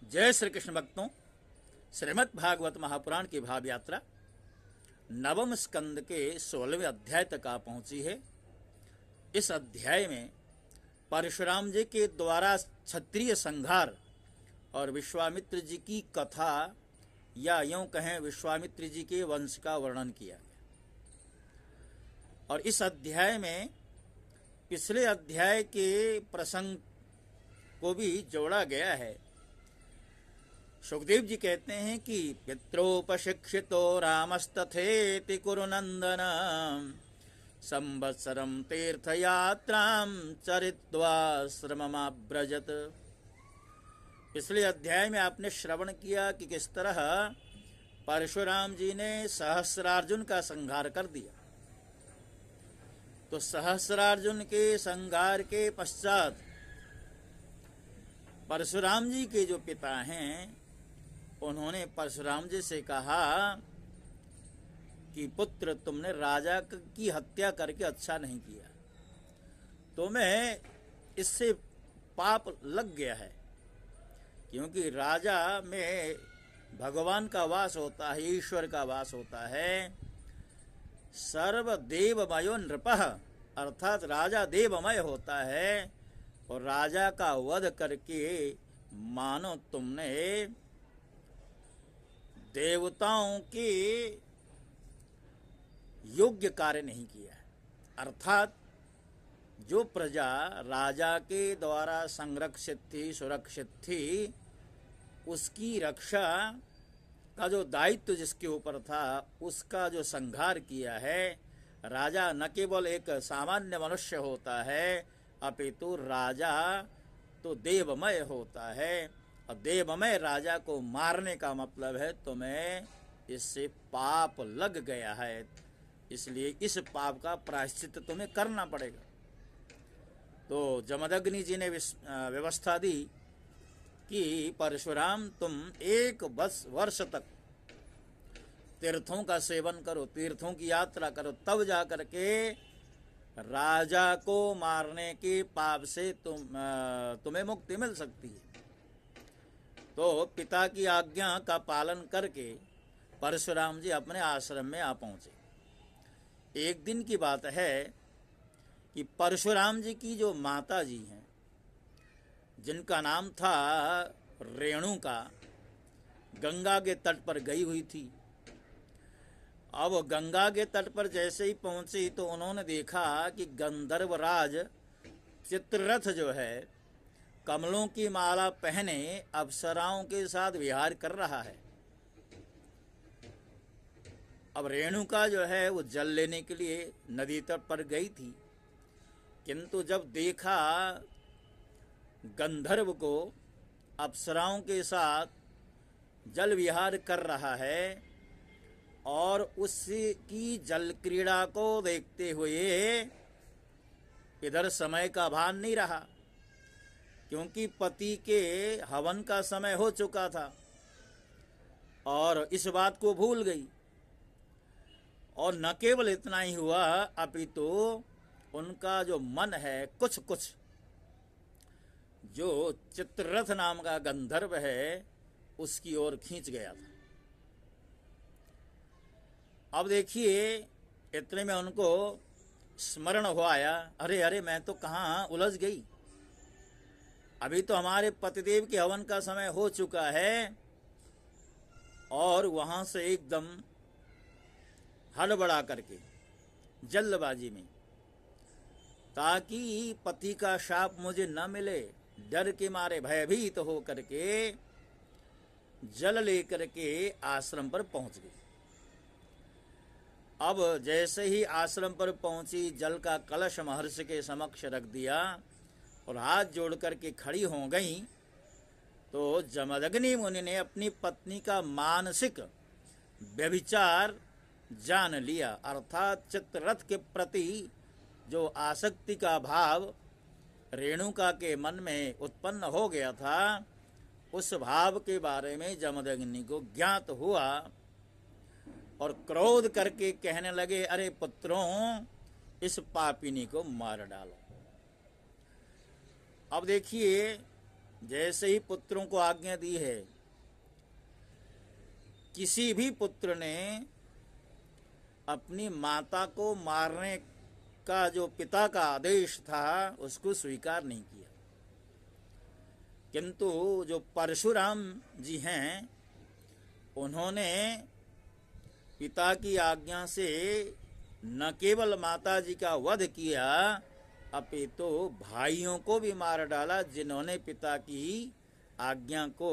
जय श्री कृष्ण भक्तों, श्रीमद् भागवत महापुराण की भाव यात्रा नवम स्कंद के 16वें अध्याय तक आ पहुंची है। इस अध्याय में परशुराम जी के द्वारा क्षत्रिय संहार और विश्वामित्र जी की कथा या यूं कहें विश्वामित्र जी के वंश का वर्णन किया गया। और इस अध्याय में पिछले अध्याय के प्रसंग को भी जोड़ा गया है। सुखदेव जी कहते हैं कि पित्रोपशिक्षितो रामस्तथेति कुरुनंदन संवत्सरम तीर्थयात्रां चरित्वाश्रममाव्रजत। पिछले अध्याय में आपने श्रवण किया कि किस तरह परशुराम जी ने सहस्रार्जुन का संहार कर दिया। तो सहस्रार्जुन के संहार के पश्चात परशुराम जी के जो पिता हैं उन्होंने परशुराम जी से कहा कि पुत्र, तुमने राजा की हत्या करके अच्छा नहीं किया, तुम्हें इससे पाप लग गया है। क्योंकि राजा में भगवान का वास होता है, ईश्वर का वास होता है। सर्वदेवमयो नृपः, अर्थात राजा देवमय होता है। और राजा का वध करके मानो तुमने देवताओं के योग्य कार्य नहीं किया है। अर्थात जो प्रजा राजा के द्वारा संरक्षित थी, सुरक्षित थी, उसकी रक्षा का जो दायित्व जिसके ऊपर था उसका जो संहार किया है। राजा न केवल एक सामान्य मनुष्य होता है, अपितु राजा तो देवमय होता है। और देवमय राजा को मारने का मतलब है तुम्हें इससे पाप लग गया है, इसलिए इस पाप का प्रायश्चित तुम्हें करना पड़ेगा। तो जमदग्नि जी ने व्यवस्था दी कि परशुराम तुम 1 वर्ष तक तीर्थों का सेवन करो, तीर्थों की यात्रा करो, तब जा करके राजा को मारने के पाप से तुम्हें मुक्ति मिल सकती है। तो पिता की आज्ञा का पालन करके परशुराम जी अपने आश्रम में आ पहुंचे। एक दिन की बात है कि परशुराम जी की जो माता जी हैं, जिनका नाम था रेणुका, गंगा के तट पर गई हुई थी। अब गंगा के तट पर जैसे ही पहुंची तो उन्होंने देखा कि गंधर्वराज चित्ररथ जो है कमलों की माला पहने अप्सराओं के साथ विहार कर रहा है। अब रेणुका जो है वो जल लेने के लिए नदी तट पर गई थी, किंतु जब देखा गंधर्व को अप्सराओं के साथ जल विहार कर रहा है और उसकी जल क्रीड़ा को देखते हुए इधर समय का भान नहीं रहा, क्योंकि पति के हवन का समय हो चुका था और इस बात को भूल गई। और न केवल इतना ही हुआ, अपितु उनका जो मन है कुछ कुछ जो चित्ररथ नाम का गंधर्व है उसकी ओर खींच गया था। अब देखिए, इतने में उनको स्मरण हो आया, अरे अरे मैं तो कहाँ उलझ गई, अभी तो हमारे पतिदेव के हवन का समय हो चुका है। और वहां से एकदम हड़बड़ा करके जल्दबाजी में, ताकि पति का शाप मुझे न मिले, डर के मारे भयभीत तो हो करके जल लेकर के आश्रम पर पहुंच गई। अब जैसे ही आश्रम पर पहुंची, जल का कलश महर्षि के समक्ष रख दिया और हाथ जोड़ करके खड़ी हो गई, तो जमदग्नि मुनि ने अपनी पत्नी का मानसिक व्यभिचार जान लिया। अर्थात चित्ररथ के प्रति जो आसक्ति का भाव रेणुका के मन में उत्पन्न हो गया था, उस भाव के बारे में जमदग्नि को ज्ञात हुआ और क्रोध करके कहने लगे, अरे पुत्रों, इस पापिनी को मार डालो। अब देखिए, जैसे ही पुत्रों को आज्ञा दी है, किसी भी पुत्र ने अपनी माता को मारने का जो पिता का आदेश था उसको स्वीकार नहीं किया। किंतु जो परशुराम जी हैं, उन्होंने पिता की आज्ञा से न केवल माता जी का वध किया, अपितु भाइयों को भी मार डाला जिन्होंने पिता की आज्ञा को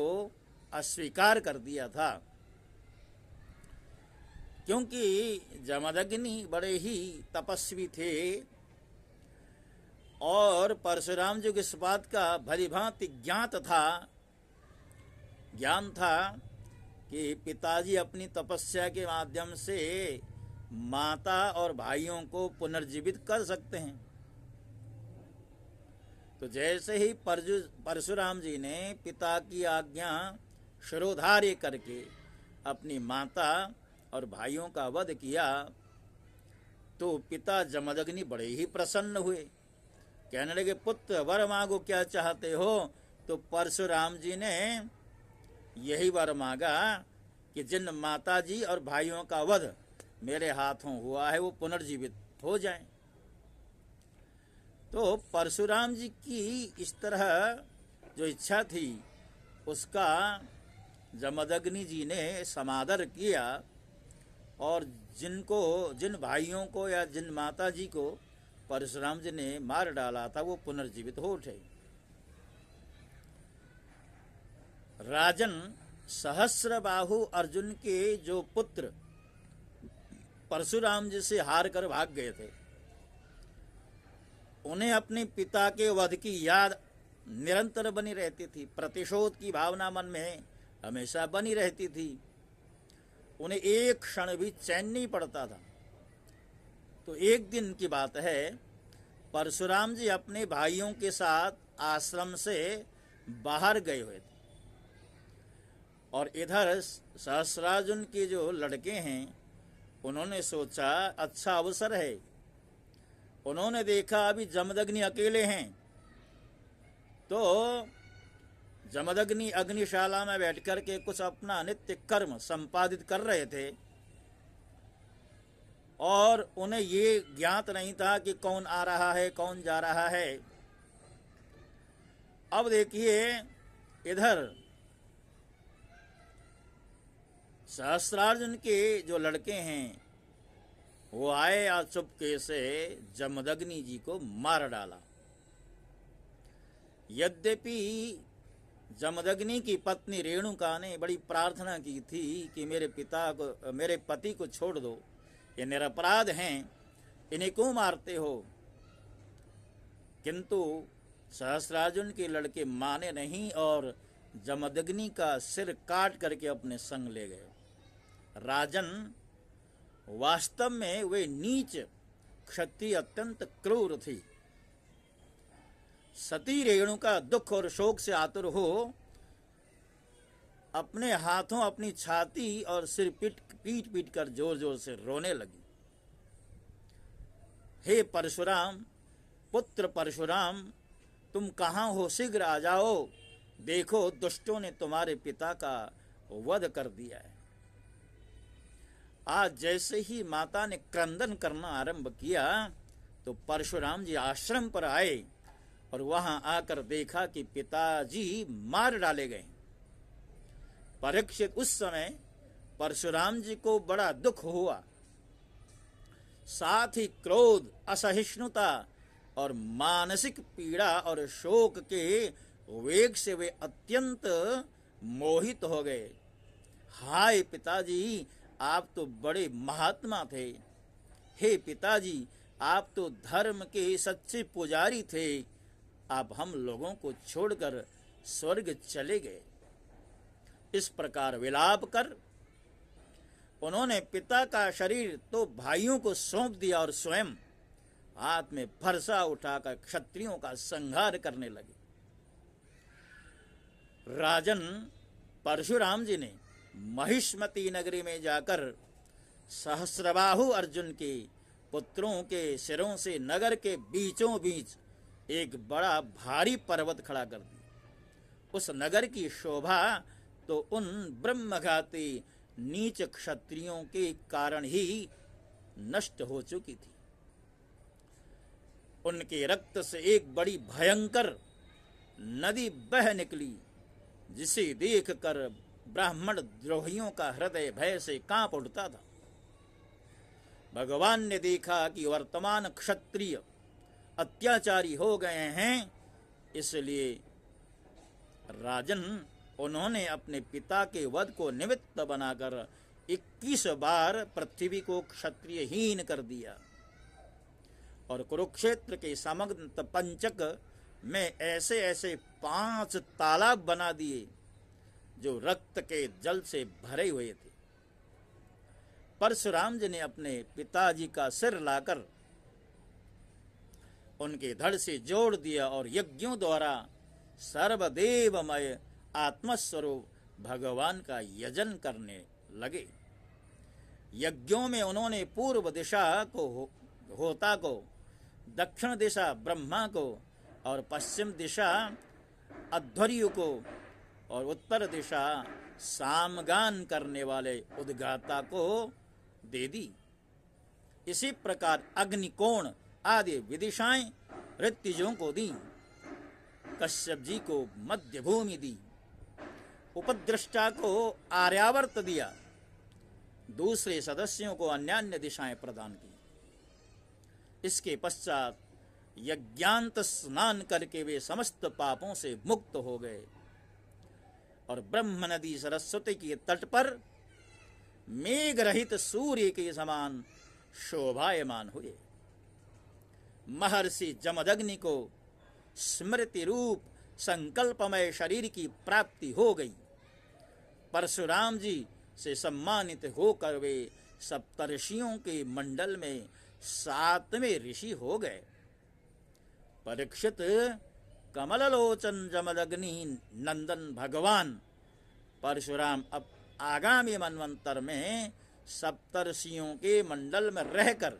अस्वीकार कर दिया था। क्योंकि जमदग्नि बड़े ही तपस्वी थे और परशुराम जी को इस बात का भलीभांति ज्ञान था कि पिताजी अपनी तपस्या के माध्यम से माता और भाइयों को पुनर्जीवित कर सकते हैं। तो जैसे ही परशुराम जी ने पिता की आज्ञा शिरोधार्य करके अपनी माता और भाइयों का वध किया, तो पिता जमदग्नि बड़े ही प्रसन्न हुए। कहने लगे, पुत्र वर मांगो, क्या चाहते हो? तो परशुराम जी ने यही वर मांगा कि जिन माता जी और भाइयों का वध मेरे हाथों हुआ है वो पुनर्जीवित हो जाएं। तो परशुराम जी की इस तरह जो इच्छा थी उसका जमदग्नि जी ने समादर किया और जिन भाइयों को या जिन माता जी को परशुराम जी ने मार डाला था वो पुनर्जीवित हो उठे। राजन सहस्रबाहु अर्जुन के जो पुत्र परशुराम जी से हार कर भाग गए थे, उन्हें अपने पिता के वध की याद निरंतर बनी रहती थी। प्रतिशोध की भावना मन में हमेशा बनी रहती थी। उन्हें एक क्षण भी चैन नहीं पड़ता था। तो एक दिन की बात है, परशुराम जी अपने भाइयों के साथ आश्रम से बाहर गए हुए थे और इधर सहस्रार्जुन के जो लड़के हैं उन्होंने सोचा अच्छा अवसर है। उन्होंने देखा अभी जमदग्नि अकेले हैं, तो जमदग्नि अग्निशाला में बैठकर के कुछ अपना नित्य कर्म संपादित कर रहे थे और उन्हें ये ज्ञात नहीं था कि कौन आ रहा है कौन जा रहा है। अब देखिए, इधर सहस्रार्जुन के जो लड़के हैं वो आए और चुपके से जमदग्नि जी को मार डाला। यद्यपि जमदग्नि की पत्नी रेणुका ने बड़ी प्रार्थना की थी कि मेरे पति को छोड़ दो, ये निरपराध हैं, इन्हें क्यों मारते हो? किंतु सहस्रार्जुन के लड़के माने नहीं और जमदग्नि का सिर काट करके अपने संग ले गए। राजन, वास्तव में वे नीच क्षत्रिय अत्यंत क्रूर थी। सती रेणुका दुख और शोक से आतुर हो अपने हाथों अपनी छाती और सिर पीट कर जोर जोर से रोने लगी। हे परशुराम, पुत्र परशुराम, तुम कहाँ हो? शीघ्र आ जाओ, देखो दुष्टों ने तुम्हारे पिता का वध कर दिया है। आज जैसे ही माता ने क्रंदन करना आरंभ किया तो परशुराम जी आश्रम पर आए और वहां आकर देखा कि पिताजी मार डाले गए। परीक्षित उस समय परशुराम जी को बड़ा दुख हुआ, साथ ही क्रोध, असहिष्णुता और मानसिक पीड़ा और शोक के वेग से वे अत्यंत मोहित हो गए। हाय पिताजी, आप तो बड़े महात्मा थे। हे पिताजी, आप तो धर्म के सच्चे पुजारी थे। आप हम लोगों को छोड़कर स्वर्ग चले गए। इस प्रकार विलाप कर उन्होंने पिता का शरीर तो भाइयों को सौंप दिया और स्वयं हाथ में फरसा उठाकर क्षत्रियों का संहार करने लगे। राजन, परशुराम जी ने महिष्मती नगरी में जाकर सहस्रबाहु अर्जुन के पुत्रों के सिरों से नगर के बीचों बीच एक बड़ा भारी पर्वत खड़ा कर दिया उस नगर की शोभा तो उन ब्रह्मघाती नीच क्षत्रियों के कारण ही नष्ट हो चुकी थी। उनके रक्त से एक बड़ी भयंकर नदी बह निकली, जिसे देखकर ब्राह्मण द्रोहियों का हृदय भय से कांप उठता था। भगवान ने देखा कि वर्तमान क्षत्रिय अत्याचारी हो गए हैं, इसलिए राजन उन्होंने अपने पिता के वध को निमित्त बनाकर 21 बार पृथ्वी को क्षत्रियहीन कर दिया और कुरुक्षेत्र के समग्र पंचक में ऐसे ऐसे 5 तालाब बना दिए जो रक्त के जल से भरे हुए थे। परशुराम जी ने अपने पिताजी का सिर लाकर उनके धड़ से जोड़ दिया और यज्ञों द्वारा सर्वदेवमय आत्मस्वरूप भगवान का यजन करने लगे। यज्ञों में उन्होंने पूर्व दिशा को होता को, दक्षिण दिशा ब्रह्मा को और पश्चिम दिशा अध्वर्यु को और उत्तर दिशा सामगान करने वाले उद्गाता को दे दी। इसी प्रकार अग्निकोण आदि विदिशाएं ऋत्विजों को दी। कश्यप जी को मध्य भूमि दी, उपद्रष्टा को आर्यावर्त दिया, दूसरे सदस्यों को अन्यान्य दिशाएं प्रदान की। इसके पश्चात यज्ञांत स्नान करके वे समस्त पापों से मुक्त हो गए और ब्रह्म नदी सरस्वती के तट पर मेघ रहित सूर्य के समान शोभायमान हुए। महर्षि जमदग्नि को स्मृति रूप संकल्पमय शरीर की प्राप्ति हो गई। परशुराम जी से सम्मानित होकर वे सप्तर्षियों के मंडल में 7वें ऋषि हो गए। परीक्षित कमललोचन जमदग्नि नंदन भगवान परशुराम अब आगामी मनवंतर में सप्तर्षियों के मंडल में रहकर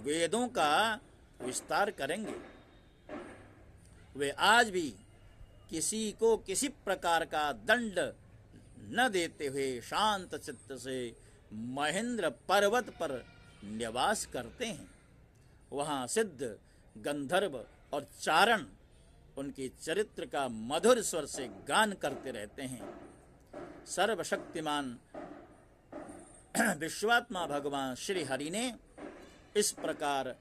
वेदों का विस्तार करेंगे। वे आज भी किसी को किसी प्रकार का दंड न देते हुए शांत चित्त से महेंद्र पर्वत पर निवास करते हैं। वहाँ सिद्ध, गंधर्व और चारण उनके चरित्र का मधुर स्वर से गान करते रहते हैं। सर्वशक्तिमान विश्वात्मा भगवान श्री हरि ने इस प्रकार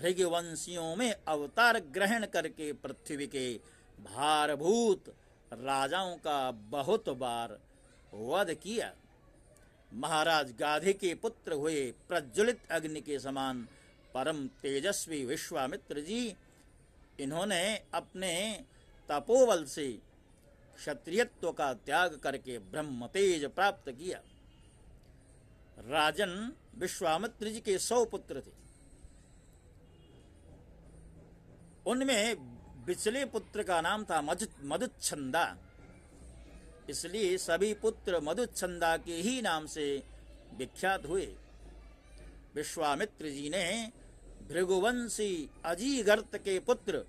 भृगवंशियों में अवतार ग्रहण करके पृथ्वी के भारभूत राजाओं का बहुत बार वध किया। महाराज गाधे के पुत्र हुए प्रज्वलित अग्नि के समान परम तेजस्वी विश्वामित्र जी, इन्होंने अपने तपोबल से क्षत्रियत्व का त्याग करके ब्रह्म तेज प्राप्त किया। राजन विश्वामित्र जी के 100 पुत्र थे। उनमें बिचले पुत्र का नाम था मधुच्छंदा, इसलिए सभी पुत्र मधुच्छंदा के ही नाम से विख्यात हुए। विश्वामित्र जी ने भृगुवंशी अजीगर्त के पुत्र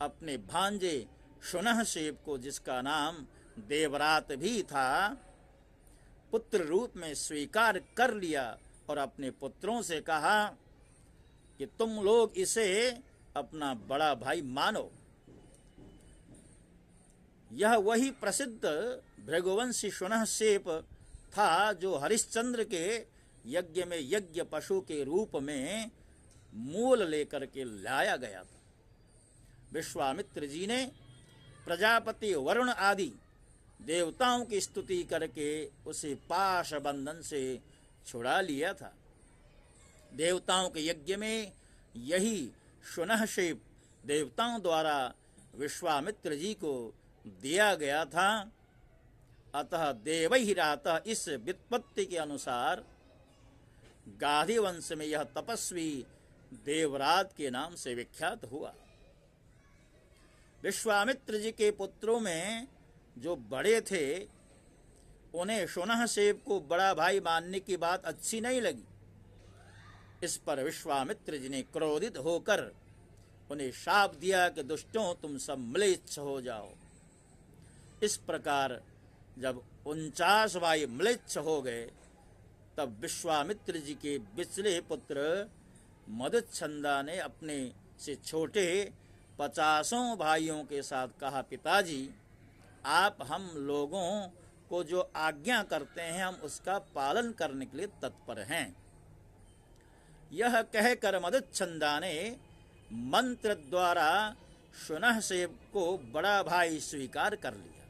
अपने भांजे शुनहशेप को, जिसका नाम देवरात भी था, पुत्र रूप में स्वीकार कर लिया और अपने पुत्रों से कहा कि तुम लोग इसे अपना बड़ा भाई मानो। यह वही प्रसिद्ध भृगुवंशी शुनहशेप था जो हरिश्चंद्र के यज्ञ में यज्ञ पशु के रूप में मूल लेकर के लाया गया था। विश्वामित्र जी ने प्रजापति वरुण आदि देवताओं की स्तुति करके उसे पाश बंधन से छुड़ा लिया था। देवताओं के यज्ञ में यही शुनहशेप देवताओं द्वारा विश्वामित्र जी को दिया गया था। अतः देवैरातः इस व्युत्पत्ति के अनुसार गाधी वंश में यह तपस्वी देवरात के नाम से विख्यात हुआ। विश्वामित्र जी के पुत्रों में जो बड़े थे, उन्हें शुनहशेप को बड़ा भाई मानने की बात अच्छी नहीं लगी। इस पर विश्वामित्र जी ने क्रोधित होकर उन्हें शाप दिया कि दुष्टों, तुम सब म्लेच्छ हो जाओ। इस प्रकार जब 49 भाई म्लेच्छ हो गए, तब विश्वामित्र जी के बिचले पुत्र मधुच्छंदा ने अपने से छोटे 50 भाइयों के साथ कहा, पिताजी आप हम लोगों को जो आज्ञा करते हैं हम उसका पालन करने के लिए तत्पर हैं। यह कहकर मधुच्छंदा ने मंत्र द्वारा शुनहसेब को बड़ा भाई स्वीकार कर लिया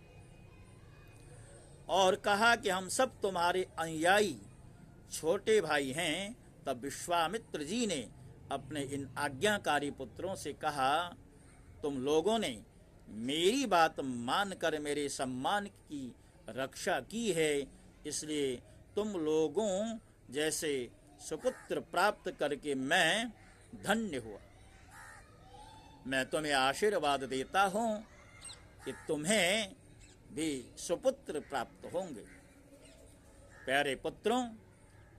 और कहा कि हम सब तुम्हारे अनुयायी छोटे भाई हैं। तब विश्वामित्र जी ने अपने इन आज्ञाकारी पुत्रों से कहा, तुम लोगों ने मेरी बात मानकर मेरे सम्मान की रक्षा की है, इसलिए तुम लोगों जैसे सुपुत्र प्राप्त करके मैं धन्य हुआ। मैं तुम्हें आशीर्वाद देता हूँ कि तुम्हें भी सुपुत्र प्राप्त होंगे। प्यारे पुत्रों,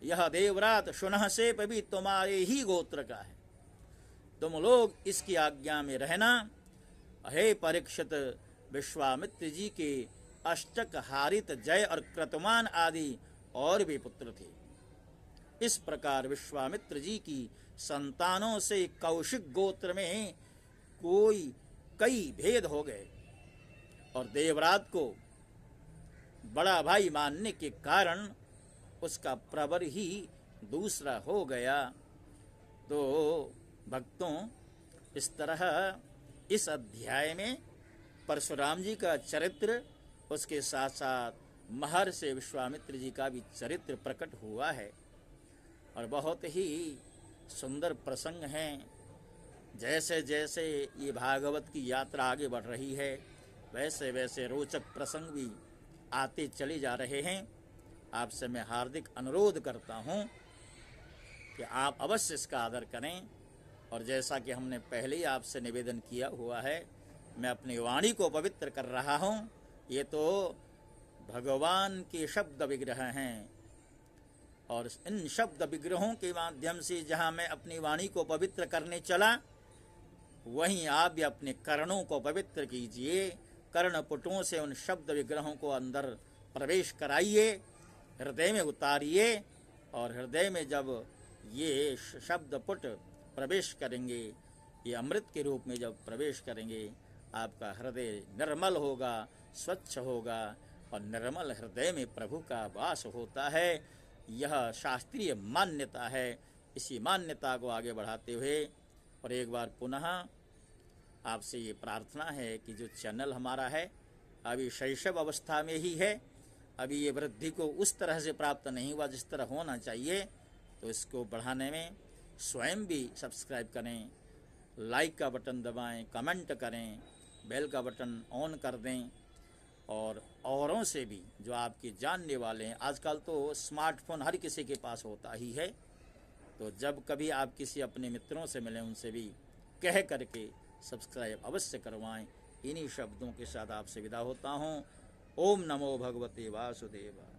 यह देवरात शुनहसेब भी तुम्हारे ही गोत्र का है। तुम लोग इसकी आज्ञा में रहना। हे परीक्षित, विश्वामित्र जी के अष्टक, हारित, जय और क्रतुमान आदि और भी पुत्र थे। इस प्रकार विश्वामित्र जी की संतानों से कौशिक गोत्र में कई भेद हो गए और देवरात को बड़ा भाई मानने के कारण उसका प्रवर ही दूसरा हो गया। तो भक्तों, इस तरह इस अध्याय में परशुराम जी का चरित्र, उसके साथ साथ महर्षि विश्वामित्र जी का भी चरित्र प्रकट हुआ है और बहुत ही सुंदर प्रसंग हैं। जैसे जैसे ये भागवत की यात्रा आगे बढ़ रही है, वैसे वैसे रोचक प्रसंग भी आते चले जा रहे हैं। आपसे मैं हार्दिक अनुरोध करता हूँ कि आप अवश्य इसका आदर करें और जैसा कि हमने पहले ही आपसे निवेदन किया हुआ है, मैं अपनी वाणी को पवित्र कर रहा हूँ। ये तो भगवान के शब्द विग्रह हैं और इन शब्द विग्रहों के माध्यम से जहाँ मैं अपनी वाणी को पवित्र करने चला, वहीं आप भी अपने कर्णों को पवित्र कीजिए। कर्णपुटों से उन शब्द विग्रहों को अंदर प्रवेश कराइए, हृदय में उतारिए और हृदय में जब ये शब्द पुट प्रवेश करेंगे, ये अमृत के रूप में जब प्रवेश करेंगे, आपका हृदय निर्मल होगा, स्वच्छ होगा और निर्मल हृदय में प्रभु का वास होता है। यह शास्त्रीय मान्यता है। इसी मान्यता को आगे बढ़ाते हुए और एक बार पुनः आपसे ये प्रार्थना है कि जो चैनल हमारा है अभी शैशव अवस्था में ही है, अभी ये वृद्धि को उस तरह से प्राप्त नहीं हुआ जिस तरह होना चाहिए, तो इसको बढ़ाने में स्वयं भी सब्सक्राइब करें, लाइक का बटन दबाएं, कमेंट करें, बेल का बटन ऑन कर दें और औरों से भी जो आपके जानने वाले हैं, आजकल तो स्मार्टफोन हर किसी के पास होता ही है, तो जब कभी आप किसी अपने मित्रों से मिलें उनसे भी कह करके सब्सक्राइब अवश्य करवाएं। इन्हीं शब्दों के साथ आपसे विदा होता हूँ। ओम नमो भगवते वासुदेवाय।